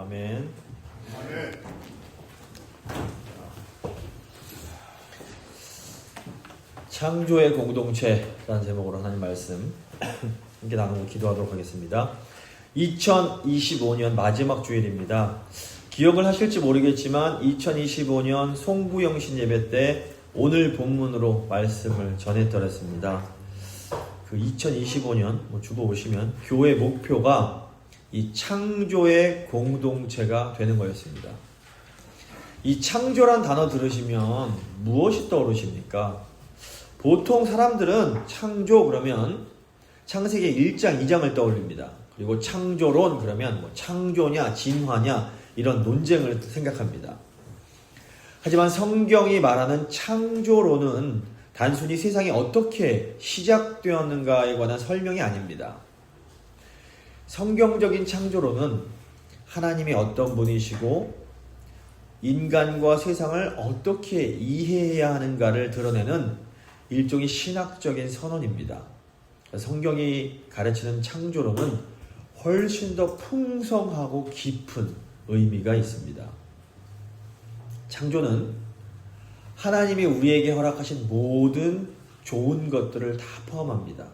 아멘. 창조의 공동체라는 제목으로 하나님 말씀 함께 나누고 기도하도록 하겠습니다. 2025년 마지막 주일입니다. 기억을 하실지 모르겠지만 2025년 송구영신 예배 때 오늘 본문으로 말씀을 전해드렸습니다. 그 2025년 주보 보시면 교회 목표가 이 창조의 공동체가 되는 거였습니다. 이 창조란 단어 들으시면 무엇이 떠오르십니까? 보통 사람들은 창조 그러면 창세기 1장 2장을 떠올립니다. 그리고 창조론 그러면 창조냐 진화냐 이런 논쟁을 생각합니다. 하지만 성경이 말하는 창조론은 단순히 세상이 어떻게 시작되었는가에 관한 설명이 아닙니다. 성경적인 창조론은 하나님이 어떤 분이시고 인간과 세상을 어떻게 이해해야 하는가를 드러내는 일종의 신학적인 선언입니다. 성경이 가르치는 창조론은 훨씬 더 풍성하고 깊은 의미가 있습니다. 창조는 하나님이 우리에게 허락하신 모든 좋은 것들을 다 포함합니다.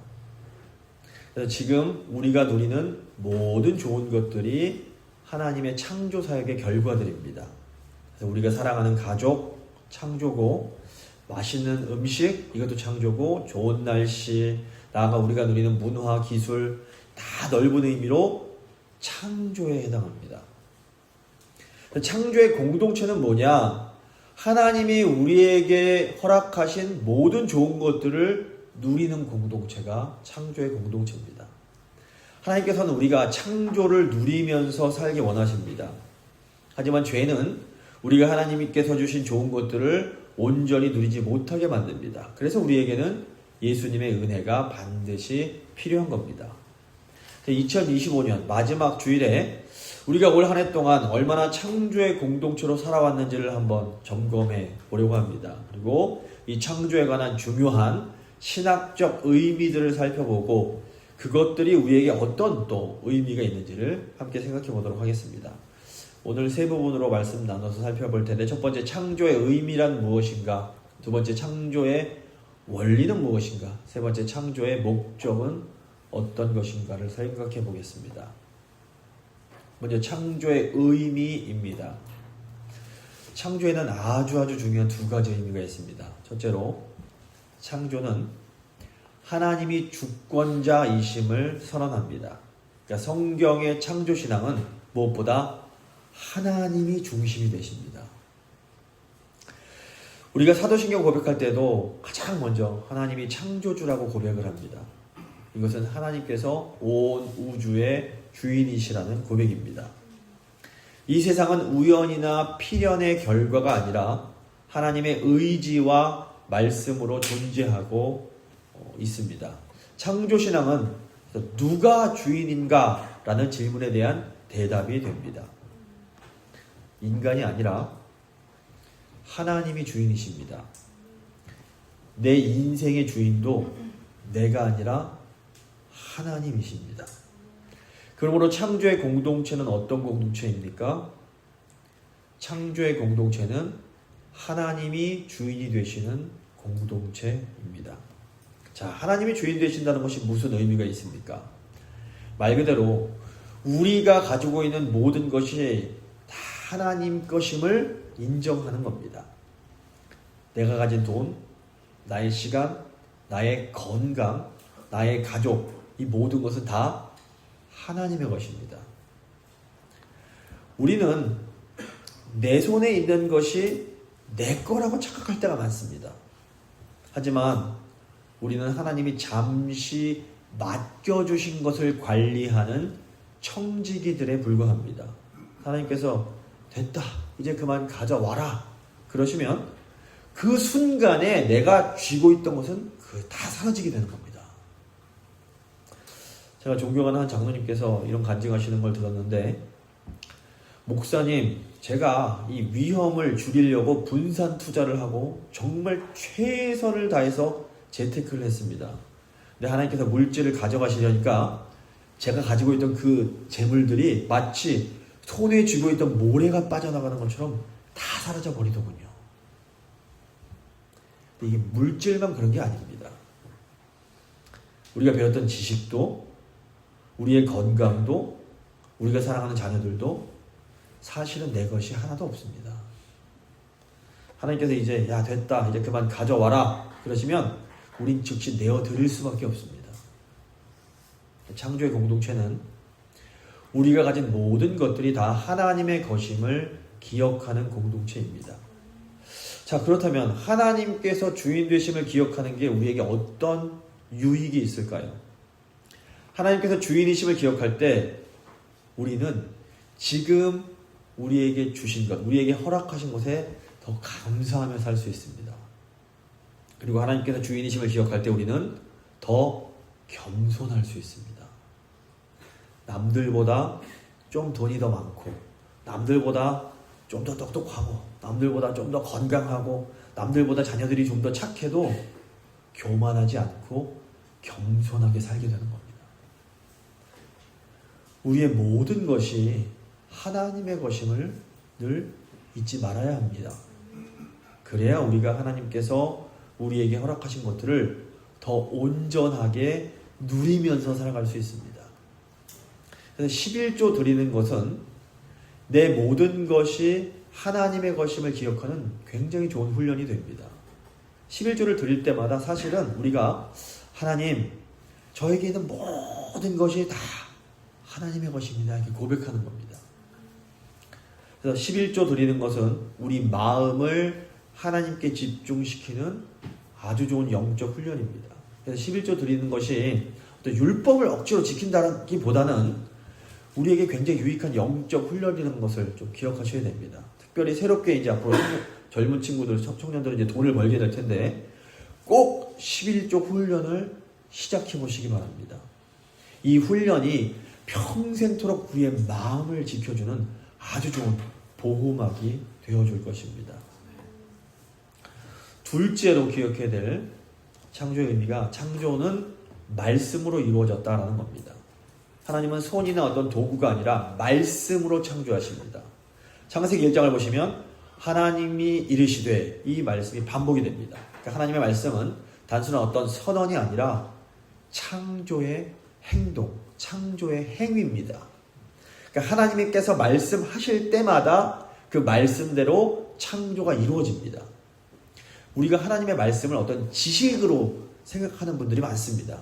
그래서 지금 우리가 누리는 모든 좋은 것들이 하나님의 창조 사역의 결과들입니다. 그래서 우리가 사랑하는 가족, 창조고, 맛있는 음식, 이것도 창조고, 좋은 날씨, 나아가 우리가 누리는 문화, 기술, 다 넓은 의미로 창조에 해당합니다. 창조의 공동체는 뭐냐? 하나님이 우리에게 허락하신 모든 좋은 것들을 누리는 공동체가 창조의 공동체입니다. 하나님께서는 우리가 창조를 누리면서 살기 원하십니다. 하지만 죄는 우리가 하나님께서 주신 좋은 것들을 온전히 누리지 못하게 만듭니다. 그래서 우리에게는 예수님의 은혜가 반드시 필요한 겁니다. 2025년 마지막 주일에 우리가 올 한 해 동안 얼마나 창조의 공동체로 살아왔는지를 한번 점검해 보려고 합니다. 그리고 이 창조에 관한 중요한 신학적 의미들을 살펴보고 그것들이 우리에게 어떤 또 의미가 있는지를 함께 생각해 보도록 하겠습니다. 오늘 세 부분으로 말씀 나눠서 살펴볼 텐데, 첫 번째 창조의 의미란 무엇인가, 두 번째 창조의 원리는 무엇인가, 세 번째 창조의 목적은 어떤 것인가를 생각해 보겠습니다. 먼저 창조의 의미입니다. 창조에는 아주 중요한 두 가지 의미가 있습니다. 첫째로 창조는 하나님이 주권자이심을 선언합니다. 그러니까 성경의 창조신앙은 무엇보다 하나님이 중심이 되십니다. 우리가 사도신경 고백할 때도 가장 먼저 하나님이 창조주라고 고백을 합니다. 이것은 하나님께서 온 우주의 주인이시라는 고백입니다. 이 세상은 우연이나 필연의 결과가 아니라 하나님의 의지와 말씀으로 존재하고 있습니다. 창조신앙은 누가 주인인가? 라는 질문에 대한 대답이 됩니다. 인간이 아니라 하나님이 주인이십니다. 내 인생의 주인도 내가 아니라 하나님이십니다. 그러므로 창조의 공동체는 어떤 공동체입니까? 창조의 공동체는 하나님이 주인이 되시는 공동체입니다. 자, 하나님이 주인 되신다는 것이 무슨 의미가 있습니까? 말 그대로 우리가 가지고 있는 모든 것이 다 하나님 것임을 인정하는 겁니다. 내가 가진 돈, 나의 시간, 나의 건강, 나의 가족, 이 모든 것은 다 하나님의 것입니다. 우리는 내 손에 있는 것이 내 거라고 착각할 때가 많습니다. 하지만 우리는 하나님이 잠시 맡겨주신 것을 관리하는 청지기들에 불과합니다. 하나님께서 됐다, 이제 그만 가져와라 그러시면 그 순간에 내가 쥐고 있던 것은 다 사라지게 되는 겁니다. 제가 존경하는 한 장로님께서 이런 간증하시는 걸 들었는데, 목사님, 제가 이 위험을 줄이려고 분산 투자를 하고 정말 최선을 다해서 재테크를 했습니다. 근데 하나님께서 물질을 가져가시려니까 제가 가지고 있던 그 재물들이 마치 손에 쥐고 있던 모래가 빠져나가는 것처럼 다 사라져 버리더군요. 근데 이게 물질만 그런 게 아닙니다. 우리가 배웠던 지식도, 우리의 건강도, 우리가 사랑하는 자녀들도 사실은 내 것이 하나도 없습니다. 하나님께서 이제 야 됐다 이제 그만 가져와라 그러시면 우린 즉시 내어드릴 수밖에 없습니다. 창조의 공동체는 우리가 가진 모든 것들이 다 하나님의 것임을 기억하는 공동체입니다. 자, 그렇다면 하나님께서 주인 되심을 기억하는 게 우리에게 어떤 유익이 있을까요? 하나님께서 주인이심을 기억할 때 우리는 지금 우리에게 주신 것, 우리에게 허락하신 것에 더 감사하며 살 수 있습니다. 그리고 하나님께서 주인이심을 기억할 때 우리는 더 겸손할 수 있습니다. 남들보다 좀 돈이 더 많고, 남들보다 좀 더 똑똑하고, 남들보다 좀 더 건강하고, 남들보다 자녀들이 좀 더 착해도 교만하지 않고 겸손하게 살게 되는 겁니다. 우리의 모든 것이 하나님의 것임을 늘 잊지 말아야 합니다. 그래야 우리가 하나님께서 우리에게 허락하신 것들을 더 온전하게 누리면서 살아갈 수 있습니다. 그래서 11조 드리는 것은 내 모든 것이 하나님의 것임을 기억하는 굉장히 좋은 훈련이 됩니다. 11조를 드릴 때마다 사실은 우리가 하나님, 저에게 있는 모든 것이 다 하나님의 것입니다. 이렇게 고백하는 겁니다. 그래서 11조 드리는 것은 우리 마음을 하나님께 집중시키는 아주 좋은 영적 훈련입니다. 그래서 11조 드리는 것이 어떤 율법을 억지로 지킨다기보다는 우리에게 굉장히 유익한 영적 훈련이라는 것을 좀 기억하셔야 됩니다. 특별히 새롭게 이제 앞으로 젊은 친구들, 청년들은 이제 돈을 벌게 될 텐데 꼭 11조 훈련을 시작해 보시기 바랍니다. 이 훈련이 평생토록 우리의 마음을 지켜주는 아주 좋은 보호막이 되어줄 것입니다. 둘째로 기억해야 될 창조의 의미가 창조는 말씀으로 이루어졌다라는 겁니다. 하나님은 손이나 어떤 도구가 아니라 말씀으로 창조하십니다. 창세기 1장을 보시면 하나님이 이르시되 이 말씀이 반복이 됩니다. 그러니까 하나님의 말씀은 단순한 어떤 선언이 아니라 창조의 행동, 창조의 행위입니다. 그러니까 하나님께서 말씀하실 때마다 그 말씀대로 창조가 이루어집니다. 우리가 하나님의 말씀을 어떤 지식으로 생각하는 분들이 많습니다.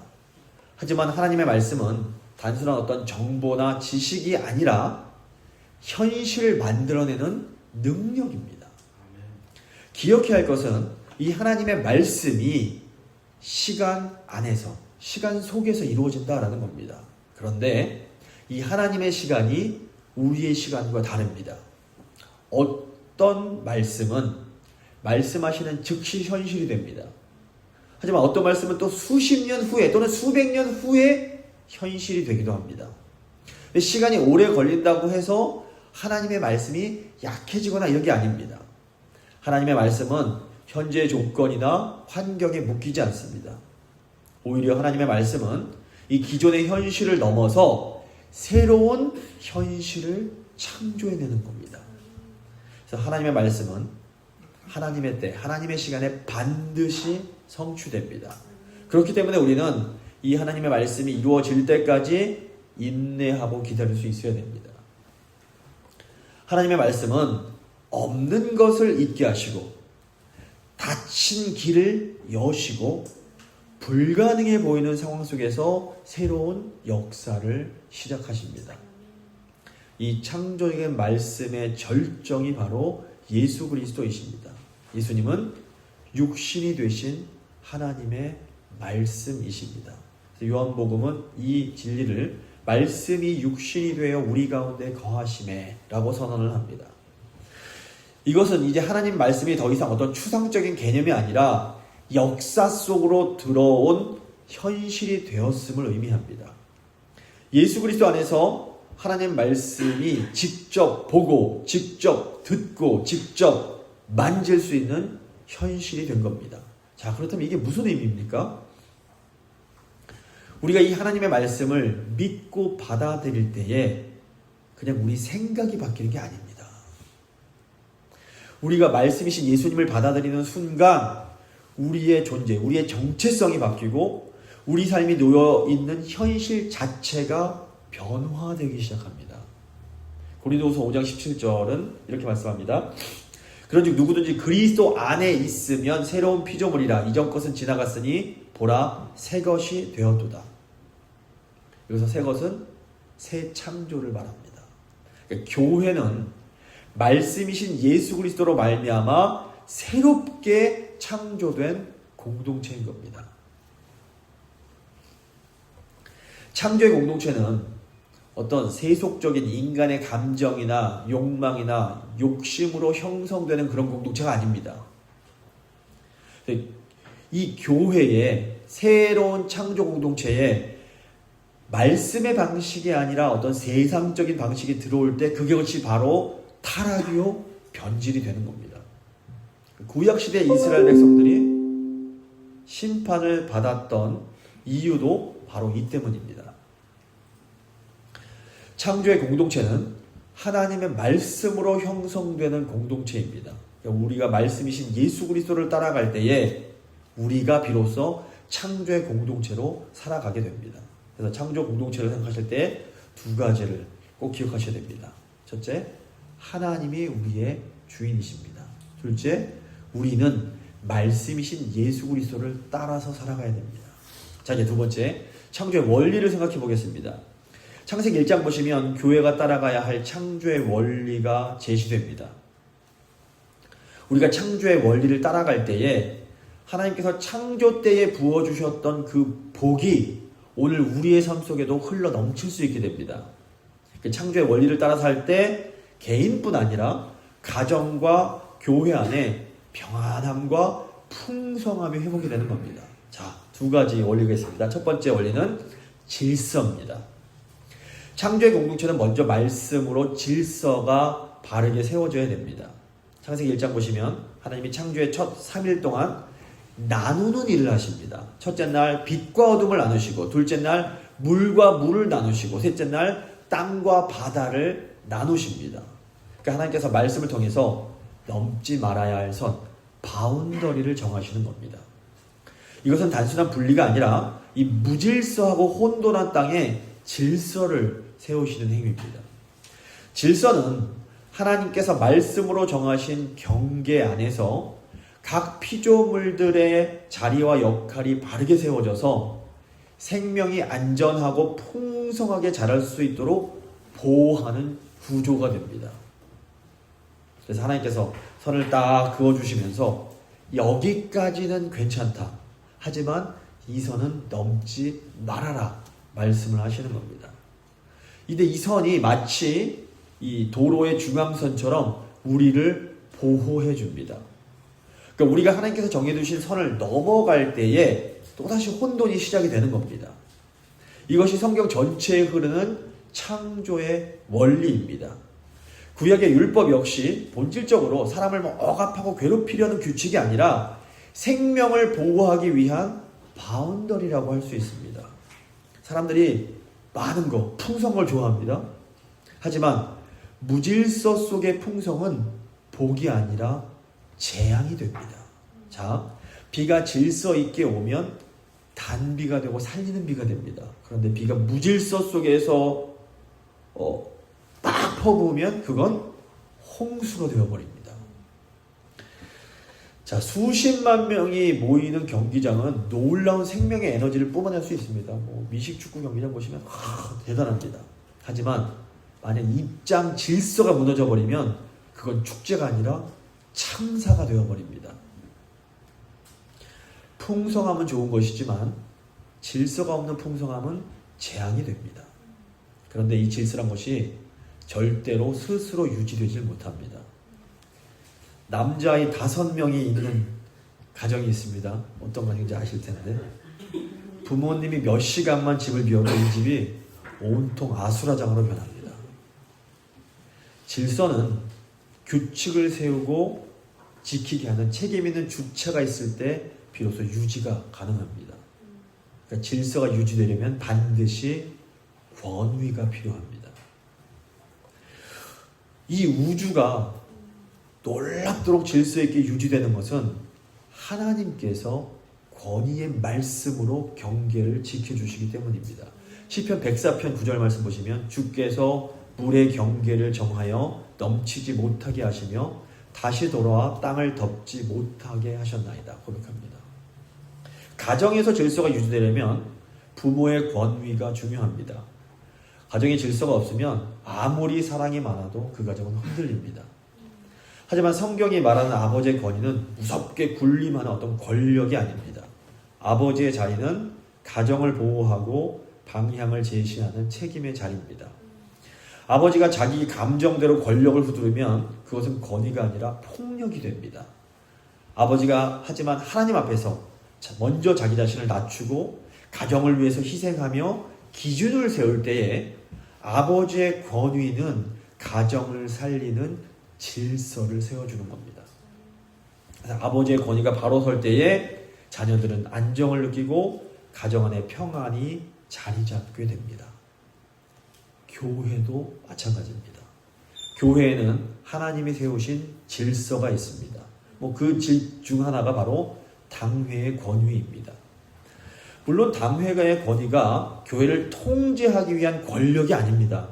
하지만 하나님의 말씀은 단순한 어떤 정보나 지식이 아니라 현실을 만들어내는 능력입니다. 기억해야 할 것은 이 하나님의 말씀이 시간 안에서, 시간 속에서 이루어진다라는 겁니다. 그런데 이 하나님의 시간이 우리의 시간과 다릅니다. 어떤 말씀은 말씀하시는 즉시 현실이 됩니다. 하지만 어떤 말씀은 또 수십 년 후에 또는 수백 년 후에 현실이 되기도 합니다. 시간이 오래 걸린다고 해서 하나님의 말씀이 약해지거나 이런 게 아닙니다. 하나님의 말씀은 현재의 조건이나 환경에 묶이지 않습니다. 오히려 하나님의 말씀은 이 기존의 현실을 넘어서 새로운 현실을 창조해내는 겁니다. 그래서 하나님의 말씀은 하나님의 때, 하나님의 시간에 반드시 성취됩니다. 그렇기 때문에 우리는 이 하나님의 말씀이 이루어질 때까지 인내하고 기다릴 수 있어야 됩니다. 하나님의 말씀은 없는 것을 있게 하시고 닫힌 길을 여시고 불가능해 보이는 상황 속에서 새로운 역사를 시작하십니다. 이 창조적인 말씀의 절정이 바로 예수 그리스도이십니다. 예수님은 육신이 되신 하나님의 말씀이십니다. 요한복음은 이 진리를 말씀이 육신이 되어 우리 가운데 거하심에 라고 선언을 합니다. 이것은 이제 하나님 말씀이 더 이상 어떤 추상적인 개념이 아니라 역사 속으로 들어온 현실이 되었음을 의미합니다. 예수 그리스도 안에서 하나님 말씀이 직접 보고, 직접 듣고, 직접 만질 수 있는 현실이 된 겁니다. 자, 그렇다면 이게 무슨 의미입니까? 우리가 이 하나님의 말씀을 믿고 받아들일 때에 그냥 우리 생각이 바뀌는 게 아닙니다. 우리가 말씀이신 예수님을 받아들이는 순간 우리의 존재, 우리의 정체성이 바뀌고 우리 삶이 놓여있는 현실 자체가 변화되기 시작합니다. 고린도후서 5장 17절은 이렇게 말씀합니다. 그런즉 누구든지 그리스도 안에 있으면 새로운 피조물이라. 이전 것은 지나갔으니 보라 새 것이 되었도다. 여기서 새 것은 새 창조를 말합니다. 그러니까 교회는 말씀이신 예수 그리스도로 말미암아 새롭게 창조된 공동체인 겁니다. 창조의 공동체는 어떤 세속적인 인간의 감정이나 욕망이나 욕심으로 형성되는 그런 공동체가 아닙니다. 이 교회의 새로운 창조 공동체에 말씀의 방식이 아니라 어떤 세상적인 방식이 들어올 때 그것이 바로 타락이요 변질이 되는 겁니다. 구약시대 이스라엘 백성들이 심판을 받았던 이유도 바로 이 때문입니다. 창조의 공동체는 하나님의 말씀으로 형성되는 공동체입니다. 우리가 말씀이신 예수 그리스도를 따라갈 때에 우리가 비로소 창조의 공동체로 살아가게 됩니다. 그래서 창조 공동체를 생각하실 때 두 가지를 꼭 기억하셔야 됩니다. 첫째, 하나님이 우리의 주인이십니다. 둘째, 우리는 말씀이신 예수 그리스도를 따라서 살아가야 됩니다. 자, 이제 두 번째, 창조의 원리를 생각해 보겠습니다. 창세기 1장 보시면 교회가 따라가야 할 창조의 원리가 제시됩니다. 우리가 창조의 원리를 따라갈 때에 하나님께서 창조 때에 부어주셨던 그 복이 오늘 우리의 삶 속에도 흘러 넘칠 수 있게 됩니다. 창조의 원리를 따라서 할 때 개인뿐 아니라 가정과 교회 안에 평안함과 풍성함이 회복이 되는 겁니다. 자, 두 가지 원리가 있습니다. 첫 번째 원리는 질서입니다. 창조의 공동체는 먼저 말씀으로 질서가 바르게 세워져야 됩니다. 창세기 1장 보시면 하나님이 창조의 첫 3일 동안 나누는 일을 하십니다. 첫째 날 빛과 어둠을 나누시고, 둘째 날 물과 물을 나누시고, 셋째 날 땅과 바다를 나누십니다. 그러니까 하나님께서 말씀을 통해서 넘지 말아야 할 선, 바운더리를 정하시는 겁니다. 이것은 단순한 분리가 아니라 이 무질서하고 혼돈한 땅에 질서를 세우시는 행위입니다. 질서는 하나님께서 말씀으로 정하신 경계 안에서 각 피조물들의 자리와 역할이 바르게 세워져서 생명이 안전하고 풍성하게 자랄 수 있도록 보호하는 구조가 됩니다. 그래서 하나님께서 선을 딱 그어주시면서 여기까지는 괜찮다. 하지만 이 선은 넘지 말아라. 말씀을 하시는 겁니다. 근데 이 선이 마치 이 도로의 중앙선처럼 우리를 보호해 줍니다. 그러니까 우리가 하나님께서 정해두신 선을 넘어갈 때에 또다시 혼돈이 시작이 되는 겁니다. 이것이 성경 전체에 흐르는 창조의 원리입니다. 구약의 율법 역시 본질적으로 사람을 억압하고 괴롭히려는 규칙이 아니라 생명을 보호하기 위한 바운더리라고 할 수 있습니다. 사람들이 많은 거, 풍성한 걸 좋아합니다. 하지만 무질서 속의 풍성은 복이 아니라 재앙이 됩니다. 자, 비가 질서 있게 오면 단비가 되고 살리는 비가 됩니다. 그런데 비가 무질서 속에서 딱 퍼부으면 그건 홍수가 되어버립니다. 자, 수십만 명이 모이는 경기장은 놀라운 생명의 에너지를 뿜어낼 수 있습니다. 미식축구 경기장 보시면 대단합니다. 하지만 만약 입장 질서가 무너져 버리면 그건 축제가 아니라 참사가 되어버립니다. 풍성함은 좋은 것이지만 질서가 없는 풍성함은 재앙이 됩니다. 그런데 이 질서란 것이 절대로 스스로 유지되지 못합니다. 남자아이 5명이 있는 가정이 있습니다. 어떤 가정인지 아실 텐데 부모님이 몇 시간만 집을 비워도 이 집이 온통 아수라장으로 변합니다. 질서는 규칙을 세우고 지키게 하는 책임 있는 주체가 있을 때 비로소 유지가 가능합니다. 그러니까 질서가 유지되려면 반드시 권위가 필요합니다. 이 우주가 놀랍도록 질서 있게 유지되는 것은 하나님께서 권위의 말씀으로 경계를 지켜주시기 때문입니다. 시편 104편 9절 말씀 보시면 주께서 물의 경계를 정하여 넘치지 못하게 하시며 다시 돌아와 땅을 덮지 못하게 하셨나이다 고백합니다. 가정에서 질서가 유지되려면 부모의 권위가 중요합니다. 가정에 질서가 없으면 아무리 사랑이 많아도 그 가정은 흔들립니다. 하지만 성경이 말하는 아버지의 권위는 무섭게 군림하는 어떤 권력이 아닙니다. 아버지의 자리는 가정을 보호하고 방향을 제시하는 책임의 자리입니다. 아버지가 자기 감정대로 권력을 휘두르면 그것은 권위가 아니라 폭력이 됩니다. 아버지가 하지만 하나님 앞에서 먼저 자기 자신을 낮추고 가정을 위해서 희생하며 기준을 세울 때에 아버지의 권위는 가정을 살리는 질서를 세워주는 겁니다. 아버지의 권위가 바로 설 때에 자녀들은 안정을 느끼고 가정 안에 평안이 자리 잡게 됩니다. 교회도 마찬가지입니다. 교회에는 하나님이 세우신 질서가 있습니다. 그 질 중 하나가 바로 당회의 권위입니다. 물론 당회의 권위가 교회를 통제하기 위한 권력이 아닙니다.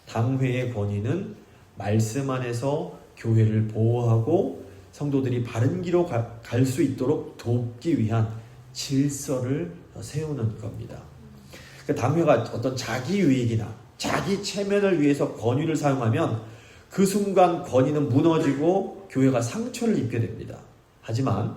당회의 권위는 말씀 안에서 교회를 보호하고 성도들이 바른 길로 갈 수 있도록 돕기 위한 질서를 세우는 겁니다. 당회가 어떤 자기 유익이나 자기 체면을 위해서 권위를 사용하면 그 순간 권위는 무너지고 교회가 상처를 입게 됩니다. 하지만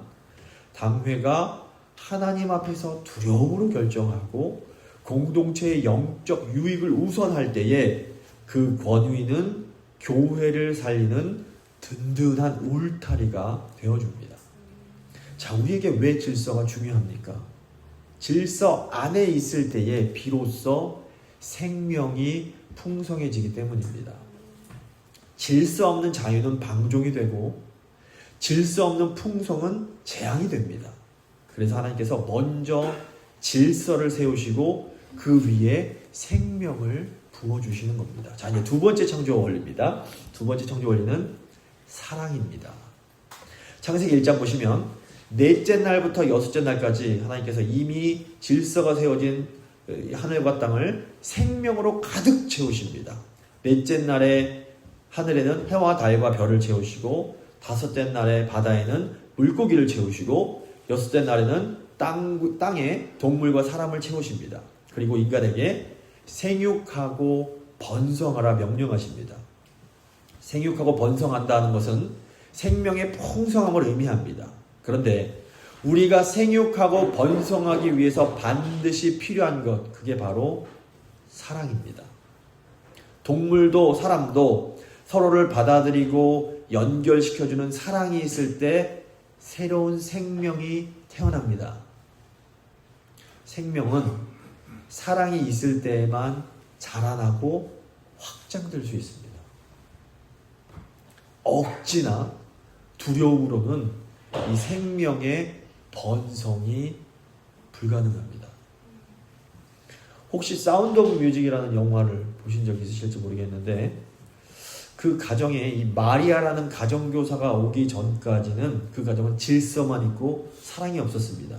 당회가 하나님 앞에서 두려움으로 결정하고 공동체의 영적 유익을 우선할 때에 그 권위는 교회를 살리는 든든한 울타리가 되어줍니다. 자, 우리에게 왜 질서가 중요합니까? 질서 안에 있을 때에 비로소 생명이 풍성해지기 때문입니다. 질서 없는 자유는 방종이 되고 질서 없는 풍성은 재앙이 됩니다. 그래서 하나님께서 먼저 질서를 세우시고 그 위에 생명을 부어주시는 겁니다. 자, 이제 두 번째 창조 원리입니다. 두 번째 창조 원리는 사랑입니다. 창세기 1장 보시면 넷째 날부터 여섯째 날까지 하나님께서 이미 질서가 세워진 하늘과 땅을 생명으로 가득 채우십니다. 넷째 날에 하늘에는 해와 달과 별을 채우시고 다섯째 날에 바다에는 물고기를 채우시고 여섯째 날에는 땅에 동물과 사람을 채우십니다. 그리고 인간에게 생육하고 번성하라 명령하십니다. 생육하고 번성한다는 것은 생명의 풍성함을 의미합니다. 그런데 우리가 생육하고 번성하기 위해서 반드시 필요한 것, 그게 바로 사랑입니다. 동물도 사람도 서로를 받아들이고 연결시켜주는 사랑이 있을 때 새로운 생명이 태어납니다. 생명은 사랑이 있을 때에만 자라나고 확장될 수 있습니다. 억지나 두려움으로는 이 생명의 번성이 불가능합니다. 혹시 사운드 오브 뮤직이라는 영화를 보신 적 있으실지 모르겠는데 그 가정에 이 마리아라는 가정교사가 오기 전까지는 그 가정은 질서만 있고 사랑이 없었습니다.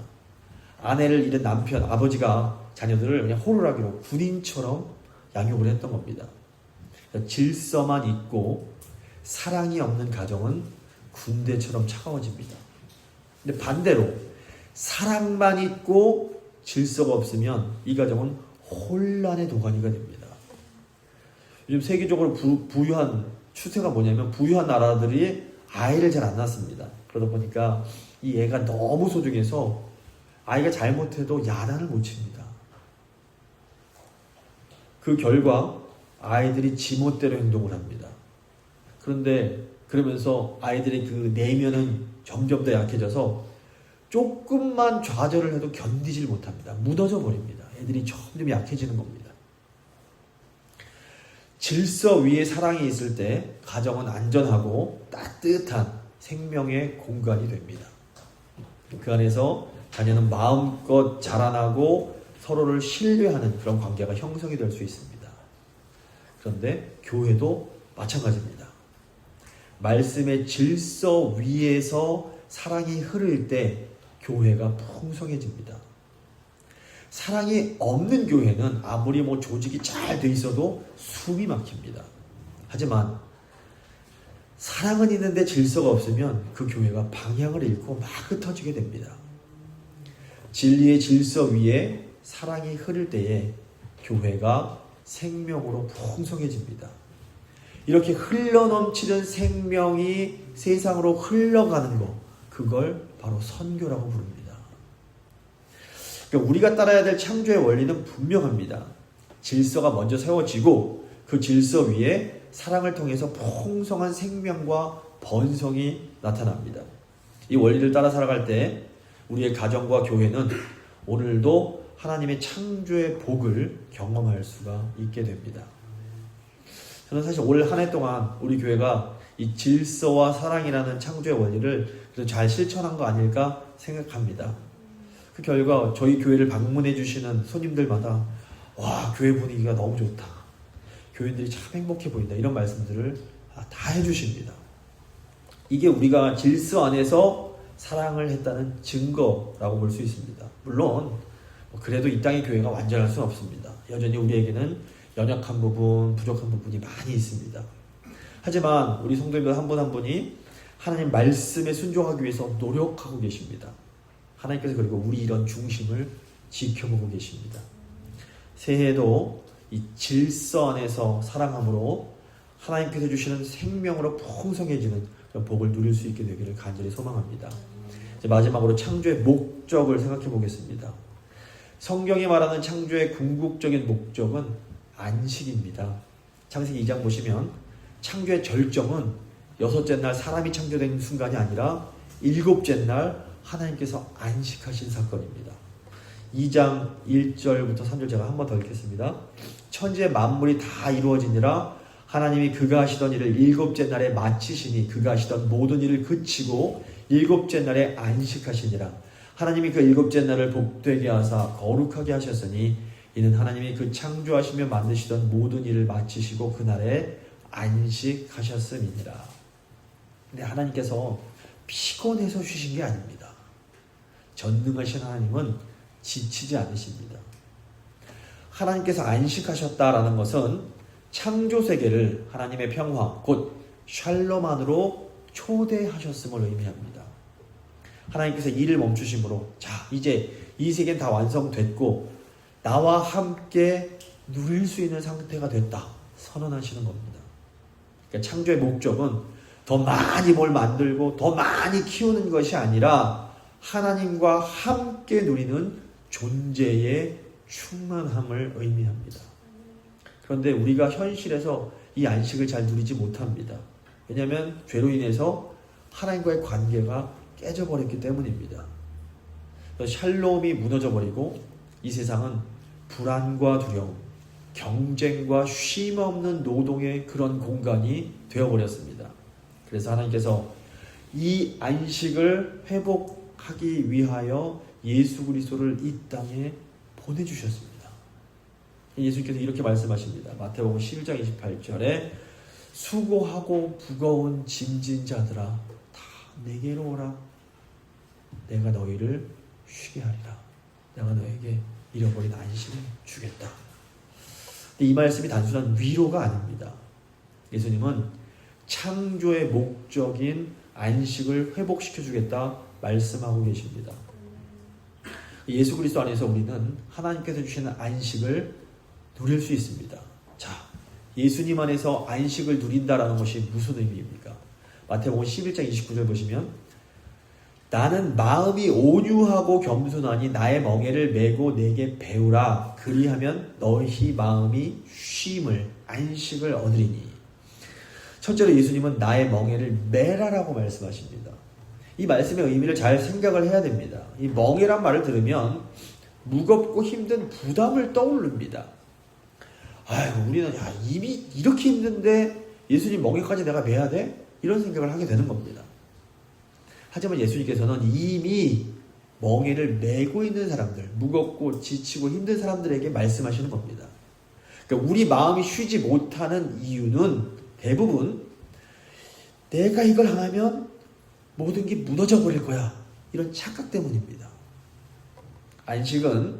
아내를 잃은 남편, 아버지가 자녀들을 그냥 호루라기로 군인처럼 양육을 했던 겁니다. 질서만 있고 사랑이 없는 가정은 군대처럼 차가워집니다. 근데 반대로 사랑만 있고 질서가 없으면 이 가정은 혼란의 도가니가 됩니다. 요즘 세계적으로 부유한 추세가 뭐냐면 부유한 나라들이 아이를 잘 안 낳습니다. 그러다 보니까 이 애가 너무 소중해서 아이가 잘못해도 야단을 못 칩니다. 그 결과 아이들이 지멋대로 행동을 합니다. 그런데 그러면서 아이들의 그 내면은 점점 더 약해져서 조금만 좌절을 해도 견디질 못합니다. 무너져 버립니다. 애들이 점점 약해지는 겁니다. 질서 위에 사랑이 있을 때 가정은 안전하고 따뜻한 생명의 공간이 됩니다. 그 안에서 자녀는 마음껏 자라나고 서로를 신뢰하는 그런 관계가 형성이 될 수 있습니다. 그런데 교회도 마찬가지입니다. 말씀의 질서 위에서 사랑이 흐를 때 교회가 풍성해집니다. 사랑이 없는 교회는 아무리 조직이 잘 돼 있어도 숨이 막힙니다. 하지만 사랑은 있는데 질서가 없으면 그 교회가 방향을 잃고 막 흩어지게 됩니다. 진리의 질서 위에 사랑이 흐를 때에 교회가 생명으로 풍성해집니다. 이렇게 흘러넘치는 생명이 세상으로 흘러가는 것, 그걸 바로 선교라고 부릅니다. 그러니까 우리가 따라야 될 창조의 원리는 분명합니다. 질서가 먼저 세워지고 그 질서 위에 사랑을 통해서 풍성한 생명과 번성이 나타납니다. 이 원리를 따라 살아갈 때 우리의 가정과 교회는 오늘도 하나님의 창조의 복을 경험할 수가 있게 됩니다. 저는 사실 올 한 해 동안 우리 교회가 이 질서와 사랑이라는 창조의 원리를 잘 실천한 거 아닐까 생각합니다. 그 결과 저희 교회를 방문해 주시는 손님들마다 와, 교회 분위기가 너무 좋다, 교인들이 참 행복해 보인다, 이런 말씀들을 다 해주십니다. 이게 우리가 질서 안에서 사랑을 했다는 증거라고 볼 수 있습니다. 물론 그래도 이 땅의 교회가 완전할 수는 없습니다. 여전히 우리에게는 연약한 부분, 부족한 부분이 많이 있습니다. 하지만 우리 성도님들 한 분 한 분이 하나님 말씀에 순종하기 위해서 노력하고 계십니다. 하나님께서 그리고 우리 이런 중심을 지켜보고 계십니다. 새해에도 이 질서 안에서 사랑함으로 하나님께서 주시는 생명으로 풍성해지는 그런 복을 누릴 수 있게 되기를 간절히 소망합니다. 이제 마지막으로 창조의 목적을 생각해 보겠습니다. 성경이 말하는 창조의 궁극적인 목적은 안식입니다. 창세기 2장 보시면 창조의 절정은 여섯째 날 사람이 창조된 순간이 아니라 일곱째 날 하나님께서 안식하신 사건입니다. 2장 1절부터 3절 제가 한 번 더 읽겠습니다. 천지의 만물이 다 이루어지니라 하나님이 그가 하시던 일을 일곱째 날에 마치시니 그가 하시던 모든 일을 그치고 일곱째 날에 안식하시니라. 하나님이 그 일곱째 날을 복되게 하사 거룩하게 하셨으니 이는 하나님이 그 창조하시며 만드시던 모든 일을 마치시고 그날에 안식하셨음이니라. 근데 하나님께서 피곤해서 쉬신 게 아닙니다. 전능하신 하나님은 지치지 않으십니다. 하나님께서 안식하셨다라는 것은 창조세계를 하나님의 평화, 곧 샬롬 안으로 초대하셨음을 의미합니다. 하나님께서 일을 멈추심으로 자, 이제 이 세계는 다 완성됐고 나와 함께 누릴 수 있는 상태가 됐다 선언하시는 겁니다. 그러니까 창조의 목적은 더 많이 뭘 만들고 더 많이 키우는 것이 아니라 하나님과 함께 누리는 존재의 충만함을 의미합니다. 그런데 우리가 현실에서 이 안식을 잘 누리지 못합니다. 왜냐하면 죄로 인해서 하나님과의 관계가 깨져버렸기 때문입니다. 샬롬이 무너져버리고 이 세상은 불안과 두려움, 경쟁과 쉼 없는 노동의 그런 공간이 되어버렸습니다. 그래서 하나님께서 이 안식을 회복하기 위하여 예수 그리스도를 이 땅에 보내주셨습니다. 예수님께서 이렇게 말씀하십니다. 마태복음 11장 28절에 수고하고 무거운 짐진 자들아 다 내게로 오라. 내가 너희를 쉬게 하리라. 내가 너에게 잃어버린 안식을 주겠다. 이 말씀이 단순한 위로가 아닙니다. 예수님은 창조의 목적인 안식을 회복시켜 주겠다 말씀하고 계십니다. 예수 그리스도 안에서 우리는 하나님께서 주시는 안식을 누릴 수 있습니다. 자, 예수님 안에서 안식을 누린다라는 것이 무슨 의미입니까? 마태복음 11장 29절 보시면 나는 마음이 온유하고 겸손하니 나의 멍에를 메고 내게 배우라. 그리하면 너희 마음이 쉼을, 안식을 얻으리니. 첫째로 예수님은 나의 멍에를 메라라고 말씀하십니다. 이 말씀의 의미를 잘 생각을 해야 됩니다. 이 멍에란 말을 들으면 무겁고 힘든 부담을 떠올립니다. 아이고, 우리는 이미 이렇게 힘든데 예수님 멍에까지 내가 메야 돼? 이런 생각을 하게 되는 겁니다. 하지만 예수님께서는 이미 멍에를 메고 있는 사람들, 무겁고 지치고 힘든 사람들에게 말씀하시는 겁니다. 그러니까 우리 마음이 쉬지 못하는 이유는 대부분 내가 이걸 안 하면 모든 게 무너져 버릴 거야. 이런 착각 때문입니다. 안식은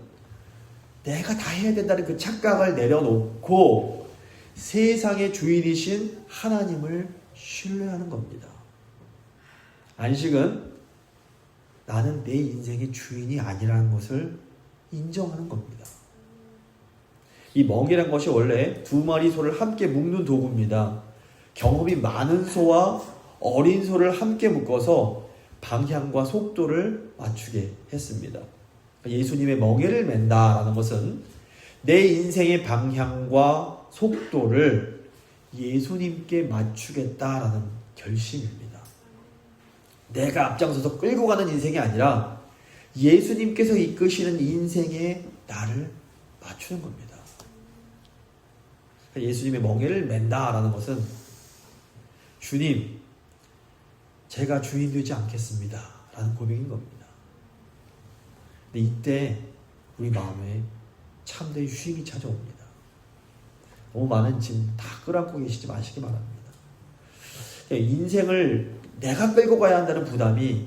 내가 다 해야 된다는 그 착각을 내려놓고 세상의 주인이신 하나님을 신뢰하는 겁니다. 안식은 나는 내 인생의 주인이 아니라는 것을 인정하는 겁니다. 이 멍이란 것이 원래 두 마리 소를 함께 묶는 도구입니다. 경험이 많은 소와 어린 소를 함께 묶어서 방향과 속도를 맞추게 했습니다. 예수님의 멍에를 맨다라는 것은 내 인생의 방향과 속도를 예수님께 맞추겠다라는 결심입니다. 내가 앞장서서 끌고 가는 인생이 아니라 예수님께서 이끄시는 인생에 나를 맞추는 겁니다. 예수님의 멍에를 맨다라는 것은 주님, 제가 주인 되지 않겠습니다 라는 고백인 겁니다. 근데 이때 우리 마음에 참된 쉼이 찾아옵니다. 너무 많은 짐 다 끌어안고 계시지 마시기 바랍니다. 인생을 내가 끌고 가야 한다는 부담이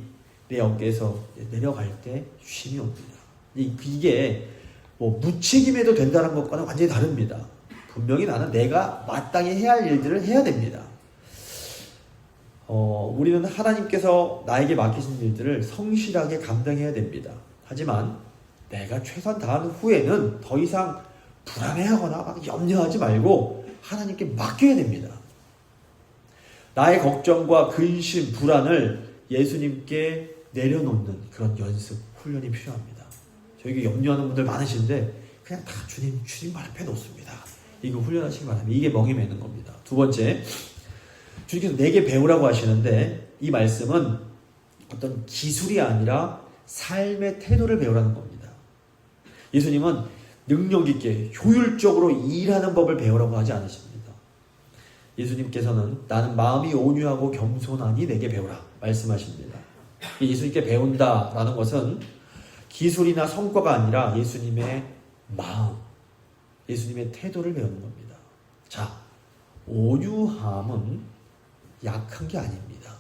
내 어깨에서 내려갈 때 쉼이 옵니다. 이게 뭐 무책임해도 된다는 것과는 완전히 다릅니다. 분명히 나는 내가 마땅히 해야 할 일들을 해야 됩니다. 우리는 하나님께서 나에게 맡기신 일들을 성실하게 감당해야 됩니다. 하지만 내가 최선 다한 후에는 더 이상 불안해하거나 염려하지 말고 하나님께 맡겨야 됩니다. 나의 걱정과 근심, 불안을 예수님께 내려놓는 그런 연습, 훈련이 필요합니다. 저에게 염려하는 분들 많으신데 그냥 다 주님 발 앞에 놓습니다. 이거 훈련하시기 바랍니다. 이게 멍에 매는 겁니다. 두 번째, 주님께서 내게 배우라고 하시는데 이 말씀은 어떤 기술이 아니라 삶의 태도를 배우라는 겁니다. 예수님은 능력 있게 효율적으로 일하는 법을 배우라고 하지 않으십니다. 예수님께서는 나는 마음이 온유하고 겸손하니 내게 배우라 말씀하십니다. 예수님께 배운다라는 것은 기술이나 성과가 아니라 예수님의 마음, 예수님의 태도를 배우는 겁니다. 자, 온유함은 약한 게 아닙니다.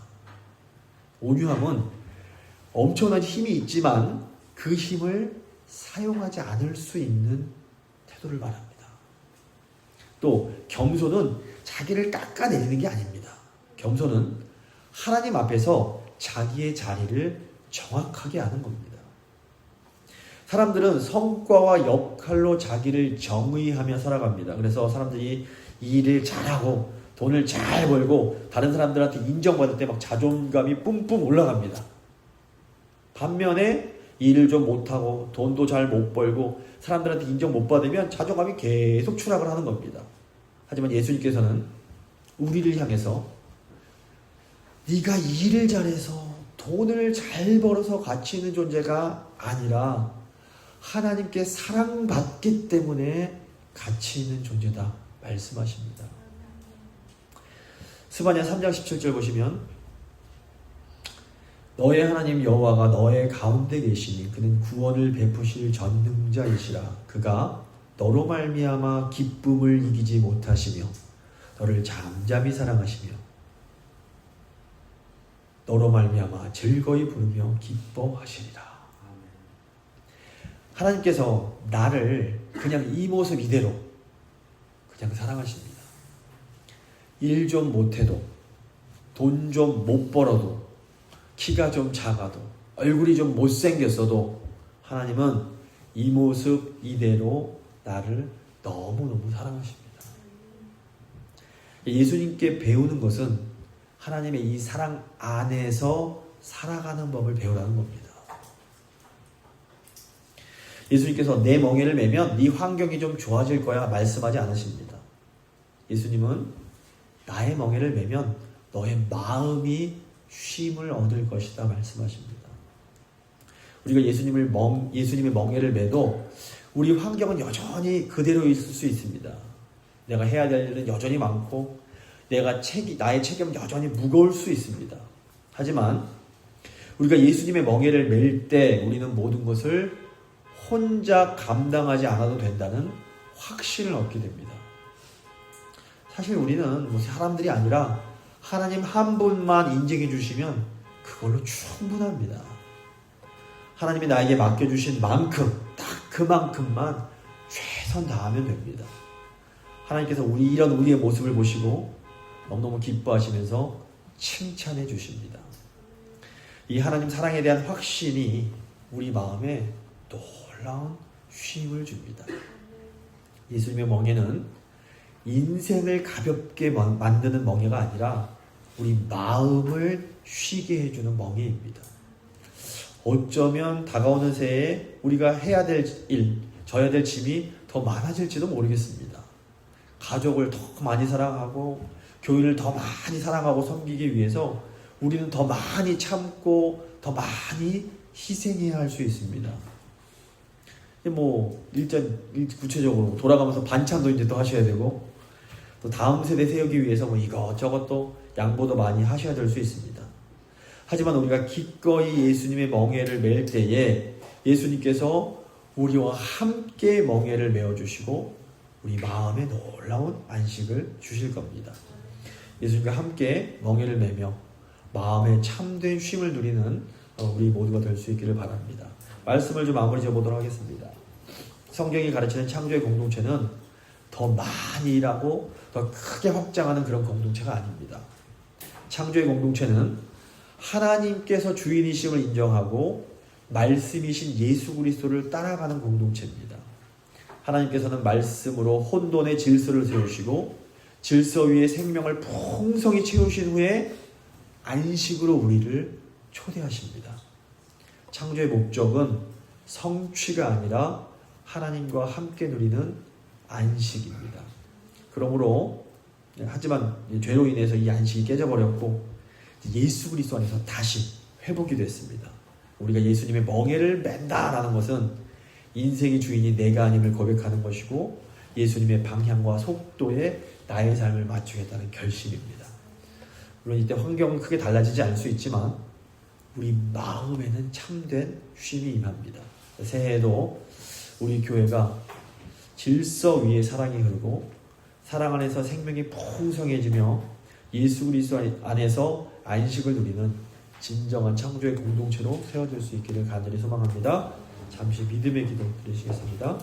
온유함은 엄청난 힘이 있지만 그 힘을 사용하지 않을 수 있는 태도를 말합니다. 또 겸손은 자기를 깎아내리는 게 아닙니다. 겸손은 하나님 앞에서 자기의 자리를 정확하게 아는 겁니다. 사람들은 성과와 역할로 자기를 정의하며 살아갑니다. 그래서 사람들이 일을 잘하고 돈을 잘 벌고 다른 사람들한테 인정받을 때 막 자존감이 뿜뿜 올라갑니다. 반면에 일을 좀 못하고 돈도 잘 못 벌고 사람들한테 인정 못 받으면 자존감이 계속 추락을 하는 겁니다. 하지만 예수님께서는 우리를 향해서 네가 일을 잘해서 돈을 잘 벌어서 가치 있는 존재가 아니라 하나님께 사랑받기 때문에 가치 있는 존재다 말씀하십니다. 스바냐 3장 17절 보시면 너의 하나님 여호와가 너의 가운데 계시니 그는 구원을 베푸실 전능자이시라. 그가 너로 말미암아 기쁨을 이기지 못하시며 너를 잠잠히 사랑하시며 너로 말미암아 즐거이 부르며 기뻐하시리라. 하나님께서 나를 그냥 이 모습 이대로 그냥 사랑하십니다. 일 좀 못해도 돈 좀 못 벌어도 키가 좀 작아도 얼굴이 좀 못생겼어도 하나님은 이 모습 이대로 나를 너무너무 사랑하십니다. 예수님께 배우는 것은 하나님의 이 사랑 안에서 살아가는 법을 배우라는 겁니다. 예수님께서 내 멍에를 매면 네 환경이 좀 좋아질 거야 말씀하지 않으십니다. 예수님은 나의 멍에를 매면 너의 마음이 쉼을 얻을 것이다 말씀하십니다. 우리가 예수님의 멍에를 매도 우리 환경은 여전히 그대로 있을 수 있습니다. 내가 해야 될 일은 여전히 많고 나의 책임은 여전히 무거울 수 있습니다. 하지만 우리가 예수님의 멍에를 맬 때 우리는 모든 것을 혼자 감당하지 않아도 된다는 확신을 얻게 됩니다. 사실 우리는 뭐 사람들이 아니라 하나님 한 분만 인정해 주시면 그걸로 충분합니다. 하나님이 나에게 맡겨주신 만큼, 딱 그만큼만 최선 다하면 됩니다. 하나님께서 우리의 모습을 보시고 너무너무 기뻐하시면서 칭찬해 주십니다. 이 하나님 사랑에 대한 확신이 우리 마음에 놀라운 쉼을 줍니다. 예수님의 멍에는 인생을 가볍게 만드는 멍에가 아니라 우리 마음을 쉬게 해주는 멍에입니다. 어쩌면 다가오는 새해 우리가 해야 될 일, 져야 될 짐이 더 많아질지도 모르겠습니다. 가족을 더 많이 사랑하고 교회를 더 많이 사랑하고 섬기기 위해서 우리는 더 많이 참고 더 많이 희생해야 할 수 있습니다. 뭐 구체적으로 돌아가면서 반찬도 이제 또 하셔야 되고 또 다음 세대 세우기 위해서 뭐 이것저것 또 양보도 많이 하셔야 될 수 있습니다. 하지만 우리가 기꺼이 예수님의 멍에를 맬 때에 예수님께서 우리와 함께 멍에를 메어주시고 우리 마음에 놀라운 안식을 주실 겁니다. 예수님과 함께 멍에를 메며 마음에 참된 쉼을 누리는 우리 모두가 될 수 있기를 바랍니다. 말씀을 좀 마무리 지어보도록 하겠습니다. 성경이 가르치는 창조의 공동체는 더 많이 일하고 더 크게 확장하는 그런 공동체가 아닙니다. 창조의 공동체는 하나님께서 주인이심을 인정하고 말씀이신 예수 그리스도를 따라가는 공동체입니다. 하나님께서는 말씀으로 혼돈의 질서를 세우시고 질서 위에 생명을 풍성히 채우신 후에 안식으로 우리를 초대하십니다. 창조의 목적은 성취가 아니라 하나님과 함께 누리는 안식입니다. 그러므로 하지만 죄로 인해서 이 안식이 깨져버렸고 예수 그리스도 안에서 다시 회복이 됐습니다. 우리가 예수님의 멍에를 맨다라는 것은 인생의 주인이 내가 아님을 고백하는 것이고 예수님의 방향과 속도에 나의 삶을 맞추겠다는 결심입니다. 물론 이때 환경은 크게 달라지지 않을 수 있지만 우리 마음에는 참된 쉼이 임합니다. 새해에도 우리 교회가 질서 위에 사랑이 흐르고 사랑 안에서 생명이 풍성해지며 예수 그리스도 안에서 안식을 누리는 진정한 창조의 공동체로 세워질 수 있기를 간절히 소망합니다. 잠시 믿음의 기도 드리시겠습니다.